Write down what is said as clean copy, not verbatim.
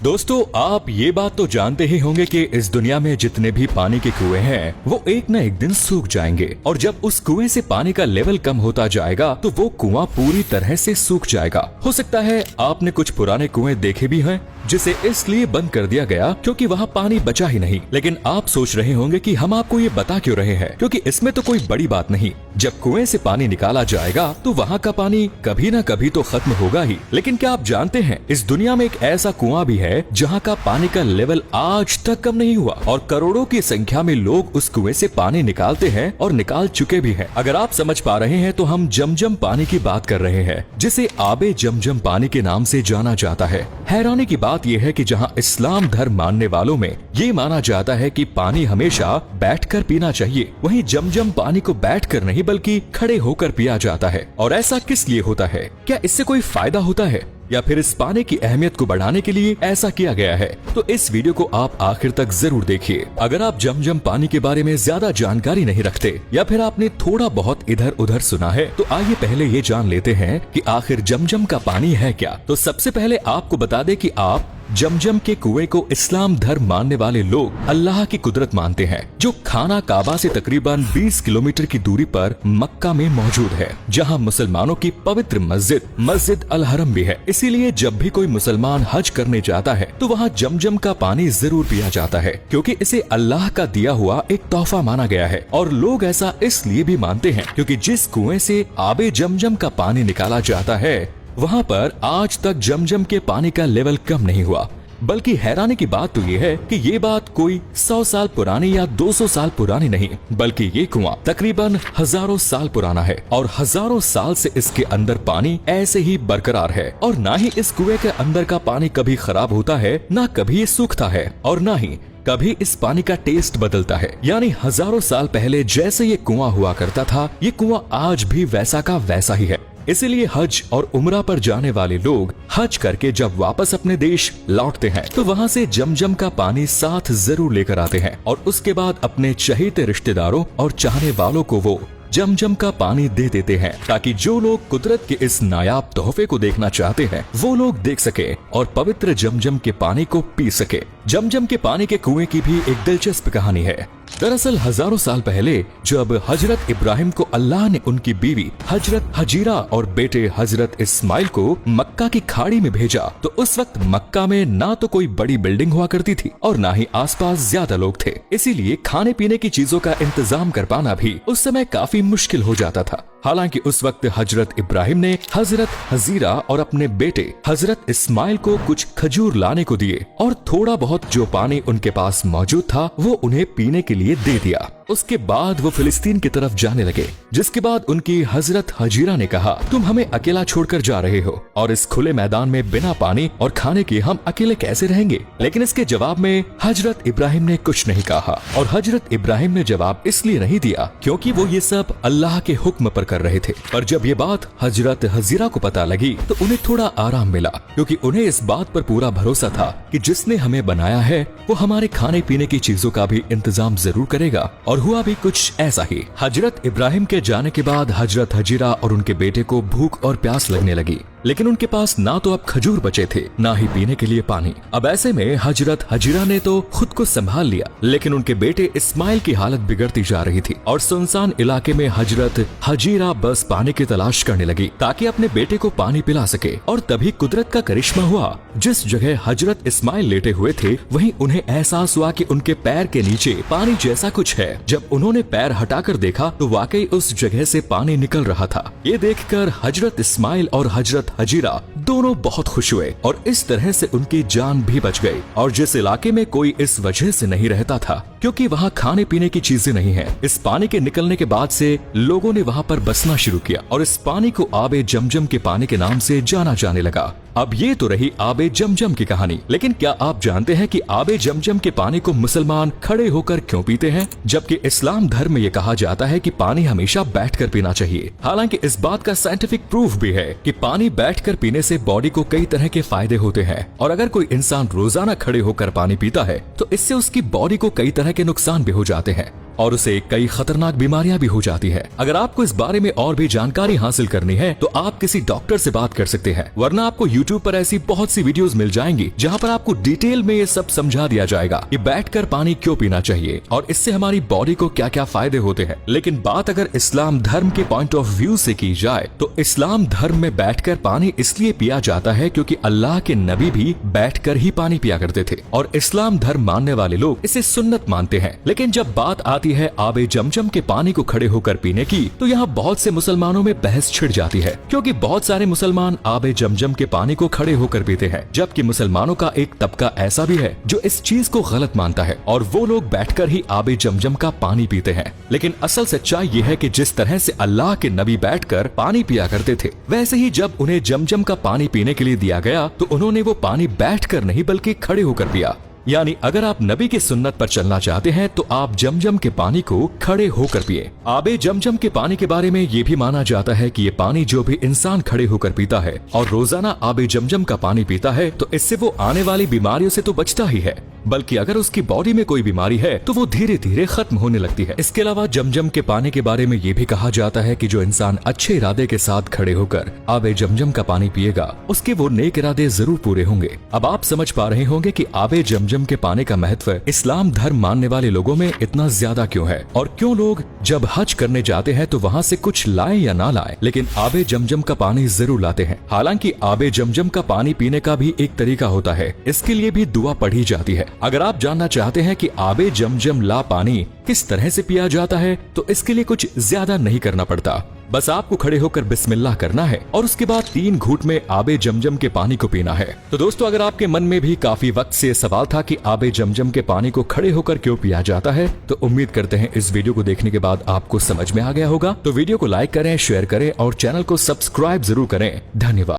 दोस्तों, आप ये बात तो जानते ही होंगे कि इस दुनिया में जितने भी पानी के कुएं हैं वो एक न एक दिन सूख जाएंगे और जब उस कुएं से पानी का लेवल कम होता जाएगा तो वो कुआं पूरी तरह से सूख जाएगा। हो सकता है आपने कुछ पुराने कुएं देखे भी हैं जिसे इसलिए बंद कर दिया गया क्योंकि वहाँ पानी बचा ही नहीं। लेकिन आप सोच रहे होंगे कि हम आपको ये बता क्यों रहे हैं, क्योंकि इसमें तो कोई बड़ी बात नहीं। जब कुएं से पानी निकाला जाएगा तो वहाँ का पानी कभी न कभी तो खत्म होगा ही। लेकिन क्या आप जानते हैं इस दुनिया में एक ऐसा कुआं भी है जहाँ का पानी का लेवल आज तक कम नहीं हुआ और करोड़ों की संख्या में लोग उस कुएं से पानी निकालते हैं और निकाल चुके भी हैं। अगर आप समझ पा रहे हैं तो हम जमजम पानी की बात कर रहे हैं जिसे आबे जमजम पानी के नाम से जाना जाता है। हैरानी की बात यह है कि जहां इस्लाम धर्म मानने वालों में ये माना जाता है कि पानी हमेशा बैठकर पीना चाहिए, वहीं जमजम पानी को बैठकर नहीं बल्कि खड़े होकर पिया जाता है। और ऐसा किस लिए होता है? क्या इससे कोई फायदा होता है या फिर इस पानी की अहमियत को बढ़ाने के लिए ऐसा किया गया है? तो इस वीडियो को आप आखिर तक जरूर देखिए। अगर आप जमजम पानी के बारे में ज्यादा जानकारी नहीं रखते या फिर आपने थोड़ा बहुत इधर उधर सुना है तो आइए पहले ये जान लेते हैं कि आखिर जमजम का पानी है क्या। तो सबसे पहले आपको बता दें कि आप जमजम के कुएं को इस्लाम धर्म मानने वाले लोग अल्लाह की कुदरत मानते हैं, जो खाना काबा से तकरीबन 20 किलोमीटर की दूरी पर मक्का में मौजूद है, जहां मुसलमानों की पवित्र मस्जिद अल हरम भी है। इसीलिए जब भी कोई मुसलमान हज करने जाता है तो वहां जमजम का पानी जरूर पिया जाता है, क्योंकि इसे अल्लाह का दिया हुआ एक तोहफा माना गया है। और लोग ऐसा इसलिए भी मानते हैं क्योंकि जिस कुएं से आबे जमजम का पानी निकाला जाता है वहाँ पर आज तक जमजम के पानी का लेवल कम नहीं हुआ। बल्कि हैरानी की बात तो ये है कि ये बात कोई 100 साल पुरानी या 200 साल पुरानी नहीं, बल्कि ये कुआं तकरीबन हजारों साल पुराना है और हजारों साल से इसके अंदर पानी ऐसे ही बरकरार है। और ना ही इस कुएं के अंदर का पानी कभी खराब होता है, ना कभी ये सूखता है और ना ही कभी इस पानी का टेस्ट बदलता है। यानी हजारों साल पहले जैसे ये कुआं हुआ करता था, ये कुआं आज भी वैसा का वैसा ही है। इसीलिए हज और उम्रा पर जाने वाले लोग हज करके जब वापस अपने देश लौटते हैं तो वहाँ से जमजम का पानी साथ जरूर लेकर आते हैं और उसके बाद अपने चहेते रिश्तेदारों और चाहने वालों को वो जमजम का पानी दे देते हैं, ताकि जो लोग कुदरत के इस नायाब तोहफे को देखना चाहते हैं वो लोग देख सके और पवित्र जमजम के पानी को पी सके। जमजम के पानी के कुएं की भी एक दिलचस्प कहानी है। दरअसल हजारों साल पहले जब हजरत इब्राहिम को अल्लाह ने उनकी बीवी हजरत हजीरा और बेटे हजरत इस्माइल को मक्का की खाड़ी में भेजा तो उस वक्त मक्का में ना तो कोई बड़ी बिल्डिंग हुआ करती थी और ना ही आसपास ज्यादा लोग थे। इसीलिए खाने पीने की चीजों का इंतजाम कर पाना भी उस समय काफी मुश्किल हो जाता था। हालांकि उस वक्त हजरत इब्राहिम ने हजरत हजीरा और अपने बेटे हजरत इस्माइल को कुछ खजूर लाने को दिए और थोड़ा बहुत जो पानी उनके पास मौजूद था वो उन्हें पीने के लिए दे दिया। उसके बाद वो फिलिस्तीन की तरफ जाने लगे, जिसके बाद उनकी हजरत हजीरा ने कहा, तुम हमें अकेला छोड़कर जा रहे हो और इस खुले मैदान में बिना पानी और खाने के हम अकेले कैसे रहेंगे? लेकिन इसके जवाब में हजरत इब्राहिम ने कुछ नहीं कहा और हजरत इब्राहिम ने जवाब इसलिए नहीं दिया क्योंकि वो ये सब अल्लाह के हुक्म पर कर रहे थे। पर जब ये बात हजरत हजीरा को पता लगी तो उन्हें थोड़ा आराम मिला, क्योंकि उन्हें इस बात पर पूरा भरोसा था कि जिसने हमें बनाया है वो हमारे खाने पीने की चीजों का भी इंतजाम जरूर करेगा। और हुआ भी कुछ ऐसा ही। हजरत इब्राहिम के जाने के बाद हजरत हजीरा और उनके बेटे को भूख और प्यास लगने लगी, लेकिन उनके पास ना तो अब खजूर बचे थे ना ही पीने के लिए पानी। अब ऐसे में हजरत हजीरा ने तो खुद को संभाल लिया, लेकिन उनके बेटे इस्माइल की हालत बिगड़ती जा रही थी और सुनसान इलाके में हजरत हजीरा बस पानी की तलाश करने लगी ताकि अपने बेटे को पानी पिला सके। और तभी कुदरत का करिश्मा हुआ। जिस जगह हजरत इस्माइल लेटे हुए थे वहीं उन्हें एहसास हुआ कि उनके पैर के नीचे पानी जैसा कुछ है। जब उन्होंने पैर हटाकर देखा तो वाकई उस जगह से पानी निकल रहा था। ये देखकर हजरत इस्माइल और हजरत हजीरा दोनों बहुत खुश हुए और इस तरह से उनकी जान भी बच गई। और जिस इलाके में कोई इस वजह से नहीं रहता था क्योंकि वहाँ खाने पीने की चीजें नहीं है, इस पानी के निकलने के बाद से लोगों ने वहाँ पर बसना शुरू किया और इस पानी को आबे जमजम के पानी के नाम से जाना जाने लगा। अब ये तो रही आबे जमजम की कहानी, लेकिन क्या आप जानते हैं कि आबे जमजम के पानी को मुसलमान खड़े होकर क्यों पीते हैं, जबकि इस्लाम धर्म में ये कहा जाता है कि पानी हमेशा बैठकर पीना चाहिए। हालांकि इस बात का साइंटिफिक प्रूफ भी है कि पानी बैठकर पीने से बॉडी को कई तरह के फायदे होते हैं और अगर कोई इंसान रोजाना खड़े होकर पानी पीता है तो इससे उसकी बॉडी को कई तरह के नुकसान भी हो जाते हैं। और उसे कई खतरनाक बीमारियां भी हो जाती है। अगर आपको इस बारे में और भी जानकारी हासिल करनी है तो आप किसी डॉक्टर से बात कर सकते हैं, वरना आपको यूट्यूब पर ऐसी बहुत सी वीडियोस मिल जाएंगी जहां पर आपको डिटेल में ये सब समझा दिया जाएगा कि बैठकर पानी क्यों पीना चाहिए और इससे हमारी बॉडी को क्या क्या फायदे होते हैं। लेकिन बात अगर इस्लाम धर्म के पॉइंट ऑफ व्यू से की जाए तो इस्लाम धर्म में बैठकर पानी इसलिए पिया जाता है क्योंकि अल्लाह के नबी भी बैठकर ही पानी पिया करते थे और इस्लाम धर्म मानने वाले लोग इसे सुन्नत मानते हैं। लेकिन जब बात आती है आबे जमजम के पानी को खड़े होकर पीने की तो यहाँ बहुत से मुसलमानों में बहस छिड़ जाती है, क्योंकि बहुत सारे मुसलमान आबे जमजम के पानी को खड़े होकर पीते हैं, जबकि मुसलमानों का एक तबका ऐसा भी है जो इस चीज को गलत मानता है और वो लोग बैठकर ही आबे जमजम का पानी पीते हैं। लेकिन असल सच्चाई ये है कि जिस तरह से अल्लाह के नबी बैठकर पानी पिया करते थे, वैसे ही जब उन्हें जमजम का पानी पीने के लिए दिया गया तो उन्होंने वो पानी बैठकर नहीं बल्कि खड़े होकर पिया। यानी अगर आप नबी की सुन्नत पर चलना चाहते हैं तो आप जमजम के पानी को खड़े होकर पिए। आबे जमजम के पानी के बारे में ये भी माना जाता है कि ये पानी जो भी इंसान खड़े होकर पीता है और रोजाना आबे जमजम का पानी पीता है तो इससे वो आने वाली बीमारियों से तो बचता ही है, बल्कि अगर उसकी बॉडी में कोई बीमारी है तो वो धीरे धीरे खत्म होने लगती है। इसके अलावा जमजम के पानी के बारे में ये भी कहा जाता है कि जो इंसान अच्छे इरादे के साथ खड़े होकर आबे जमजम का पानी पिएगा उसके वो नेक इरादे जरूर पूरे होंगे। अब आप समझ पा रहे होंगे कि आबे जमजम के पानी का महत्व इस्लाम धर्म मानने वाले लोगों में इतना ज्यादा क्यों है और क्यों लोग जब हज करने जाते हैं तो वहाँ से कुछ लाए या ना लाए लेकिन आबे जमजम का पानी जरूर लाते हैं। हालांकि आबे जमजम का पानी पीने का भी एक तरीका होता है, इसके लिए भी दुआ पढ़ी जाती है। अगर आप जानना चाहते हैं कि आबे जमजम ला पानी किस तरह से पिया जाता है तो इसके लिए कुछ ज्यादा नहीं करना पड़ता, बस आपको खड़े होकर बिस्मिल्लाह करना है और उसके बाद 3 घूंट में आबे जमजम के पानी को पीना है। तो दोस्तों, अगर आपके मन में भी काफी वक्त से सवाल था कि आबे जमजम के पानी को खड़े होकर क्यों पिया जाता है, तो उम्मीद करते हैं इस वीडियो को देखने के बाद आपको समझ में आ गया होगा। तो वीडियो को लाइक करें, शेयर करें और चैनल को सब्सक्राइब जरूर करें। धन्यवाद।